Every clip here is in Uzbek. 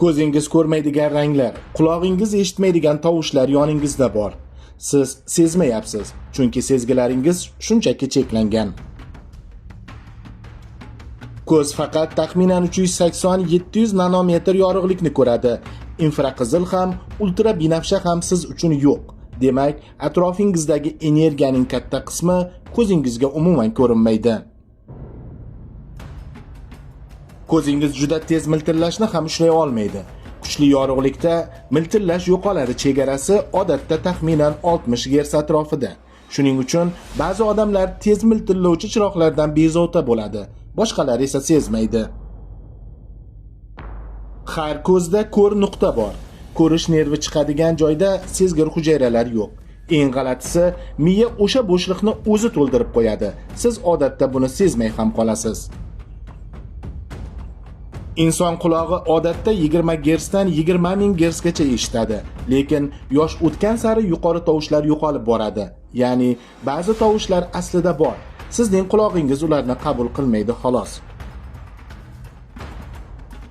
Ko'zingiz ko'rmaydigan ranglar, qulog'ingiz eshitmaydigan tovushlar yoningizda bor. Siz sezmayapsiz, chunki sezgilaringiz shunchaki cheklangan. Ko'z faqat taxminan 380-700 nanometr yorug'likni ko'radi. Infraqizil ham, ultrabinafsha ham siz uchun yo'q. Demak, atrofingizdagi energiyaning katta qismi ko'zingizga umuman ko'rinmaydi. Ko'zingiz juda tez miltillashni ham ushlay olmaydi. Kuchli yorug'likda miltillash yo'qoladi chegarasi odatda taxminan 60 Hz atrofida. Shuning uchun ba'zi odamlar tez miltillovchi chiroqlardan bezovta bo'ladi, boshqalari esa sezmaydi. Har ko'zda ko'r nuqta bor. Ko'rish nervi chiqadigan joyda sezgir hujayralar yo'q. Eng g'alatisi, miya o'sha bo'shliqni o'zi to'ldirib qo'yadi. Siz odatda buni sezmay ham qolasiz. Inson qulog'i odatda 20 Hz dan 20 ming Hz gacha eshitadi, lekin yosh o'tgan sari yuqori tovushlar yo'qolib boradi. Ya'ni ba'zi tovushlar aslida bor. Sizning qulog'ingiz ularni qabul qilmaydi xolos.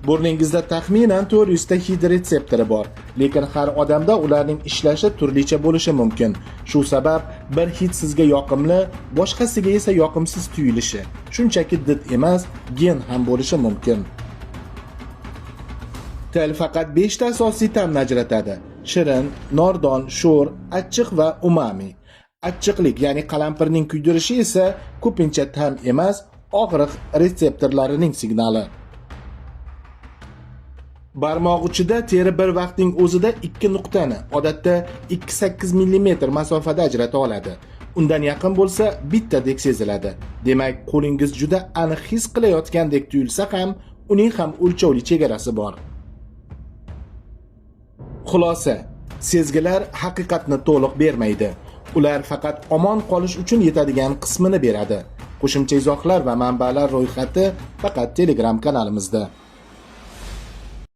Burningizda taxminan 400 ta hid retseptori bor, lekin har odamda ularning ishlashi turlicha bo'lishi mumkin. Shu sabab bir hid sizga yoqimli, boshqasiga esa yoqimsiz tuyulishi shunchaki did emas, gen ham bo'lishi mumkin. Til faqat 5 ta asosiy ta'mni ajratadi: shirin, nordon, sho'r, achchiq va umami. Achchiqlik, ya'ni qalampirning kuydirishi esa ko'pincha ta'm emas, og'riq retseptorlarining signali. Barmoq uchida teri bir vaqtning o'zida 2 nuqtani, odatda 2-8 mm masofada ajrata oladi. Undan yaqin bo'lsa, bittadek seziladi. Demak, qo'lingiz juda aniq his qilayotgandek tuyulsa ham, uning ham o'lchovli chegarasi bor. Xulosa: sezgilar haqiqatni to'liq bermaydi. Ular faqat omon qolish uchun yetadigan qismini beradi. Qo'shimcha izohlar va manbalar ro'yxati faqat Telegram kanalimizda.